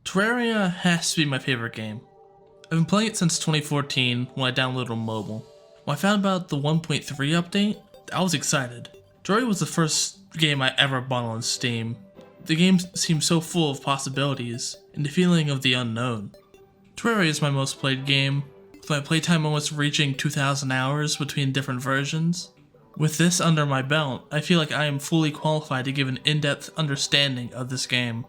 Terraria has to be my favorite game. I've been playing it since 2014 when I downloaded it on mobile. When I found about the 1.3 update, I was excited. Terraria was the first game I ever bought on Steam. The game seemed so full of possibilities and the feeling of the unknown. Terraria is my most played game, with my playtime almost reaching 2,000 hours between different versions. With this under my belt, I feel like I am fully qualified to give an in-depth understanding of this game.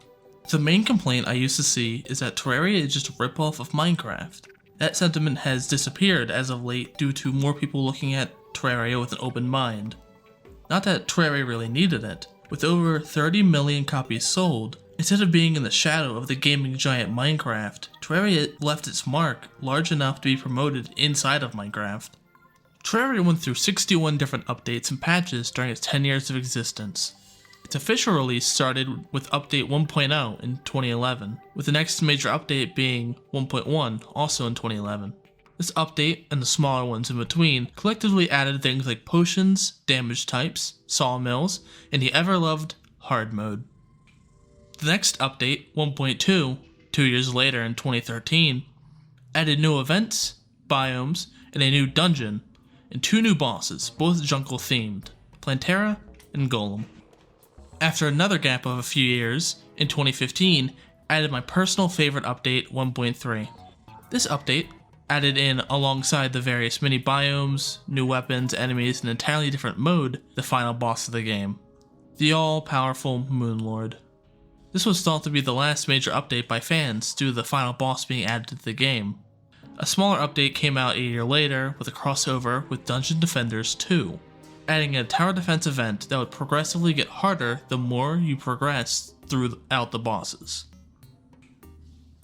The main complaint I used to see is that Terraria is just a ripoff of Minecraft. That sentiment has disappeared as of late due to more people looking at Terraria with an open mind. Not that Terraria really needed it. With over 30 million copies sold, instead of being in the shadow of the gaming giant Minecraft, Terraria left its mark large enough to be promoted inside of Minecraft. Terraria went through 61 different updates and patches during its 10 years of existence. Its official release started with Update 1.0 in 2011, with the next major update being 1.1, also in 2011. This update, and the smaller ones in between, collectively added things like potions, damage types, sawmills, and the ever-loved hard mode. The next update, 1.2, 2 years later in 2013, added new events, biomes, and a new dungeon, and 2 new bosses, both jungle themed, Plantera and Golem. After another gap of a few years, in 2015, added my personal favorite update, 1.3. This update added in, alongside the various mini biomes, new weapons, enemies, and an entirely different mode, the final boss of the game, the all-powerful Moonlord. This was thought to be the last major update by fans due to the final boss being added to the game. A smaller update came out a year later with a crossover with Dungeon Defenders 2. Adding a tower defense event that would progressively get harder the more you progress throughout the bosses.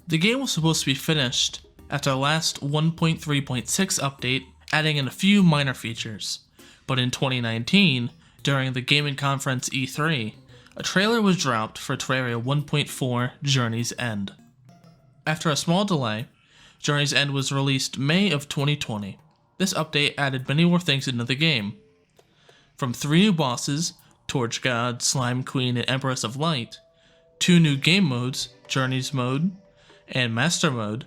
The game was supposed to be finished after the last 1.3.6 update, adding in a few minor features, but in 2019, during the gaming conference E3, a trailer was dropped for Terraria 1.4 Journey's End. After a small delay, Journey's End was released May of 2020. This update added many more things into the game. From 3 new bosses, Torch God, Slime Queen, and Empress of Light, 2 new game modes, Journeys Mode and Master Mode,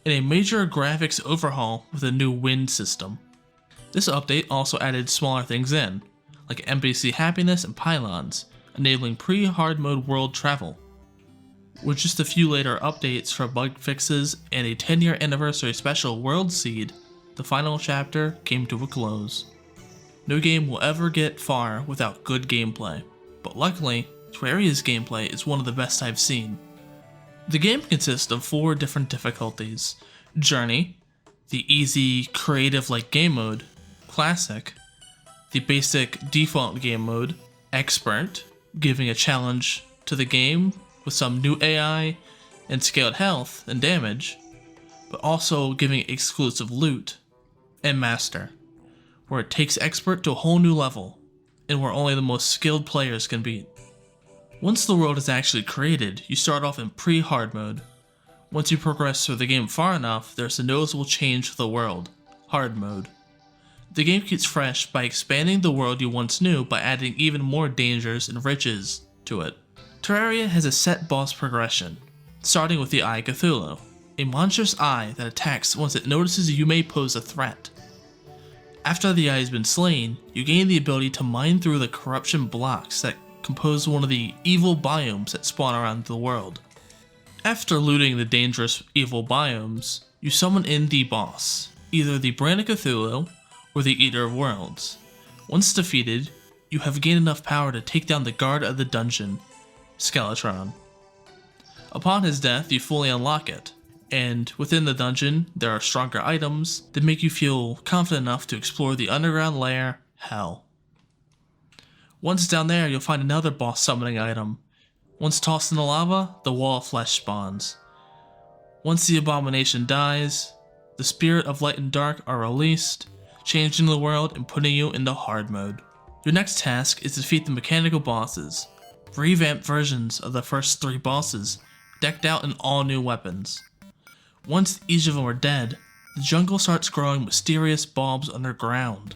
and a major graphics overhaul with a new wind system. This update also added smaller things in, like NPC happiness and pylons, enabling pre-hard mode world travel. With just a few later updates for bug fixes and a 10-year anniversary special World Seed, the final chapter came to a close. No game will ever get far without good gameplay, but luckily, Terraria's gameplay is one of the best I've seen. The game consists of 4 different difficulties: Journey, the easy, creative-like game mode, Classic, the basic default game mode, Expert, giving a challenge to the game with some new AI and scaled health and damage, but also giving exclusive loot, and Master, where it takes Expert to a whole new level, and where only the most skilled players can beat. Once the world is actually created, you start off in pre-hard mode. Once you progress through the game far enough, there's a noticeable change to the world, hard mode. The game keeps fresh by expanding the world you once knew by adding even more dangers and riches to it. Terraria has a set boss progression, starting with the Eye Cthulhu, a monstrous eye that attacks once it notices you may pose a threat. After the eye has been slain, you gain the ability to mine through the corruption blocks that compose one of the evil biomes that spawn around the world. After looting the dangerous evil biomes, you summon in the boss, either the Brand of Cthulhu or the Eater of Worlds. Once defeated, you have gained enough power to take down the guard of the dungeon, Skeletron. Upon his death, you fully unlock it, and within the dungeon, there are stronger items that make you feel confident enough to explore the underground lair, Hell. Once down there, you'll find another boss summoning item. Once tossed in the lava, the Wall of Flesh spawns. Once the abomination dies, the Spirit of Light and Dark are released, changing the world and putting you into hard mode. Your next task is to defeat the mechanical bosses, revamped versions of the first 3 bosses, decked out in all new weapons. Once each of them are dead, the jungle starts growing mysterious bulbs underground.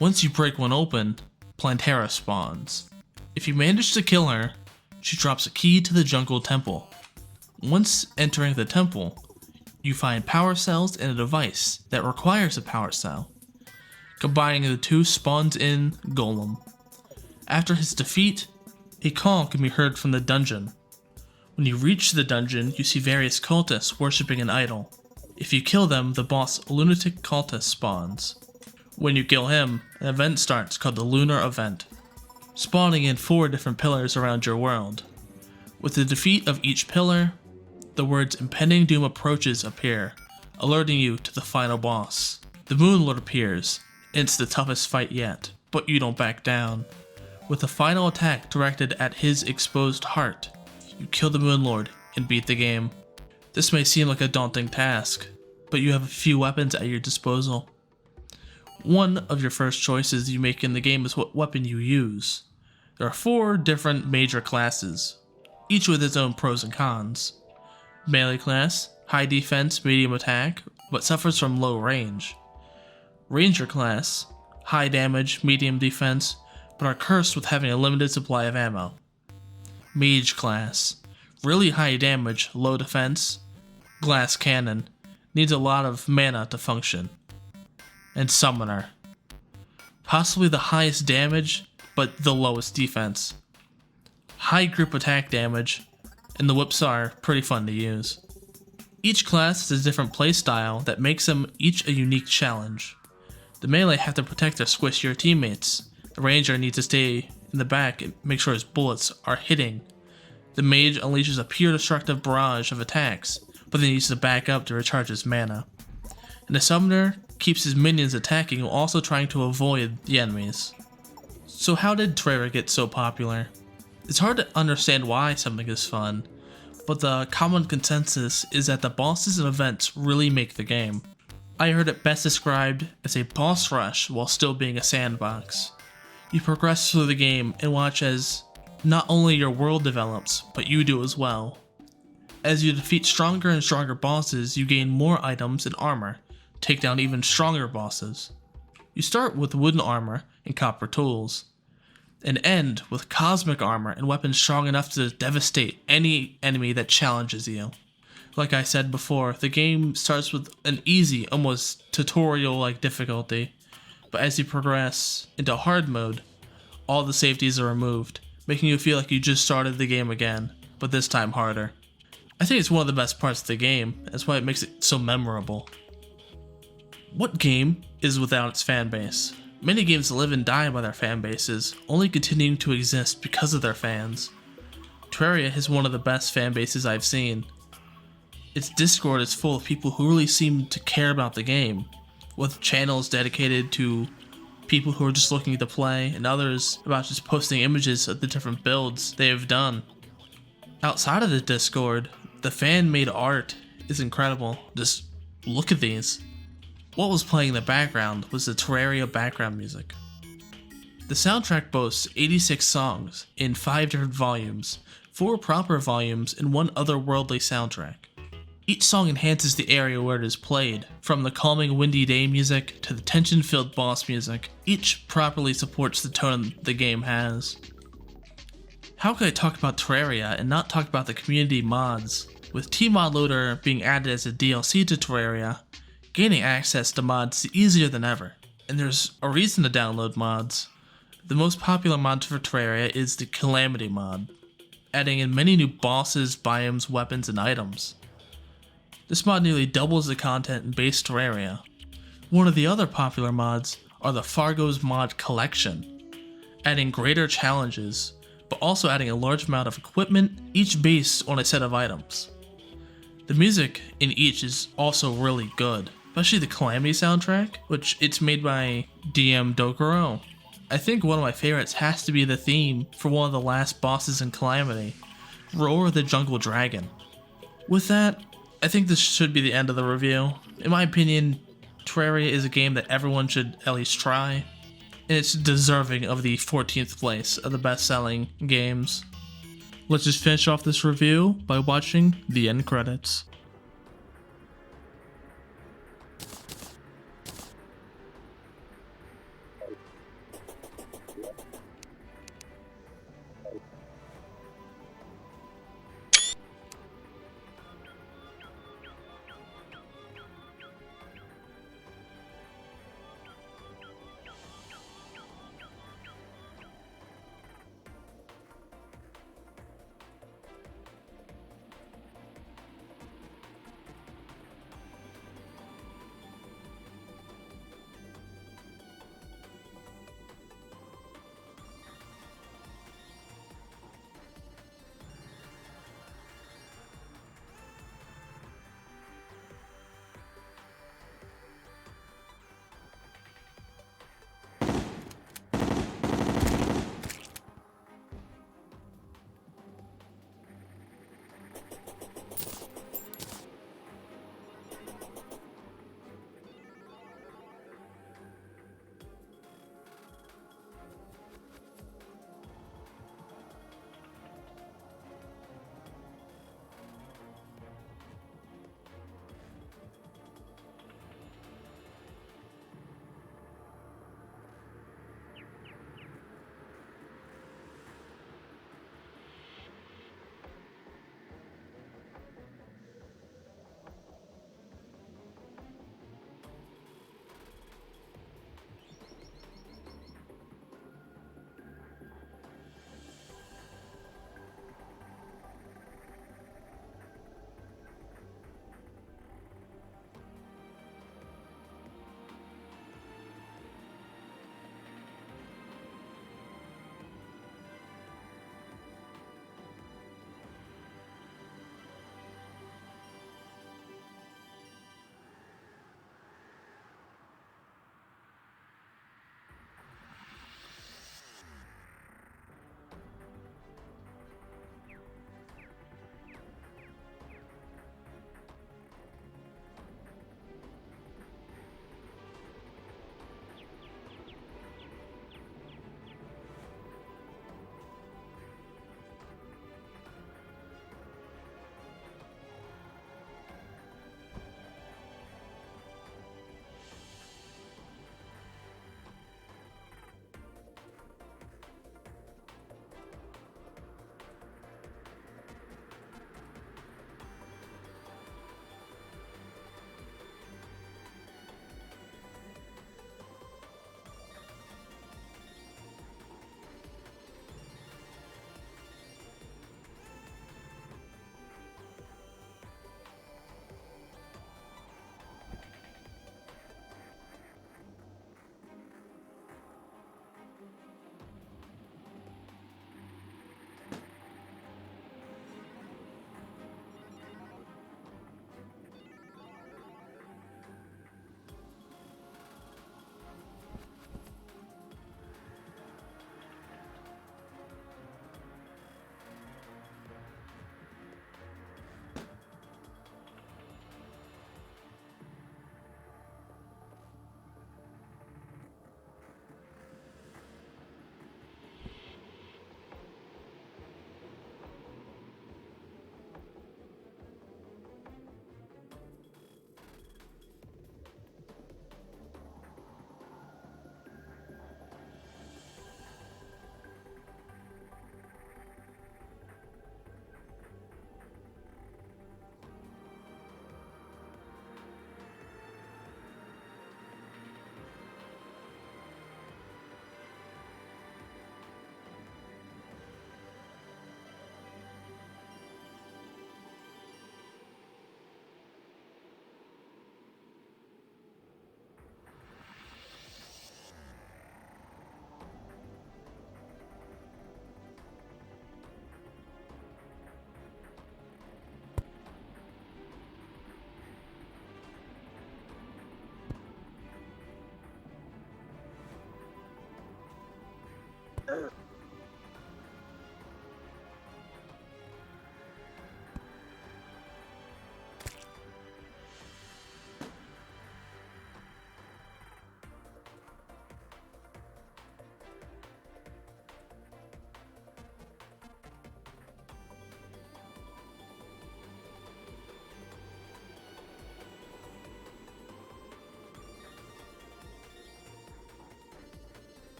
Once you break one open, Plantera spawns. If you manage to kill her, she drops a key to the jungle temple. Once entering the temple, you find power cells and a device that requires a power cell. Combining the two spawns in Golem. After his defeat, a call can be heard from the dungeon. When you reach the dungeon, you see various cultists worshipping an idol. If you kill them, the boss Lunatic Cultist spawns. When you kill him, an event starts called the Lunar Event, spawning in 4 different pillars around your world. With the defeat of each pillar, the words Impending Doom Approaches appear, alerting you to the final boss. The Moonlord appears, and it's the toughest fight yet, but you don't back down. With the final attack directed at his exposed heart, you kill the Moonlord and beat the game. This may seem like a daunting task, but you have a few weapons at your disposal. One of your first choices you make in the game is what weapon you use. There are 4 different major classes, each with its own pros and cons. Melee class, high defense, medium attack, but suffers from low range. Ranger class, high damage, medium defense, but are cursed with having a limited supply of ammo. Mage class, really high damage, low defense, glass cannon, needs a lot of mana to function. And Summoner, possibly the highest damage, but the lowest defense. High group attack damage, and the whips are pretty fun to use. Each class has a different playstyle that makes them each a unique challenge. The melee have to protect their squishier teammates. The ranger needs to stay in the back and make sure his bullets are hitting. The mage unleashes a pure destructive barrage of attacks, but then needs to back up to recharge his mana. And the summoner keeps his minions attacking while also trying to avoid the enemies. So how did Terraria get so popular? It's hard to understand why something is fun, but the common consensus is that the bosses and events really make the game. I heard it best described as a boss rush while still being a sandbox. You progress through the game and watch as not only your world develops, but you do as well. As you defeat stronger and stronger bosses, you gain more items and armor, take down even stronger bosses. You start with wooden armor and copper tools, and end with cosmic armor and weapons strong enough to devastate any enemy that challenges you. Like I said before, the game starts with an easy, almost tutorial-like difficulty, but as you progress into hard mode, all the safeties are removed, making you feel like you just started the game again, but this time harder. I think it's one of the best parts of the game, that's why it makes it so memorable. What game is without its fanbase? Many games live and die by their fanbases, only continuing to exist because of their fans. Terraria has one of the best fanbases I've seen. Its Discord is full of people who really seem to care about the game, with channels dedicated to people who are just looking to play, and others about just posting images of the different builds they have done. Outside of the Discord, the fan-made art is incredible. Just look at these. What was playing in the background was the Terraria background music. The soundtrack boasts 86 songs in 5 different volumes, 4 proper volumes, and 1 otherworldly soundtrack. Each song enhances the area where it is played, from the calming windy day music to the tension-filled boss music. Each properly supports the tone the game has. How could I talk about Terraria and not talk about the community mods? With Tmod Loader being added as a DLC to Terraria, gaining access to mods is easier than ever, and there's a reason to download mods. The most popular mod for Terraria is the Calamity mod, adding in many new bosses, biomes, weapons, and items. This mod nearly doubles the content in base Terraria. One of the other popular mods are the Fargo's Mod Collection, adding greater challenges, but also adding a large amount of equipment, each based on a set of items. The music in each is also really good, especially the Calamity soundtrack, which it's made by DM Dokuro. I think one of my favorites has to be the theme for one of the last bosses in Calamity, Roar the Jungle Dragon. With that, I think this should be the end of the review. In my opinion, Terraria is a game that everyone should at least try, and it's deserving of the 14th place of the best-selling games. Let's just finish off this review by watching the end credits.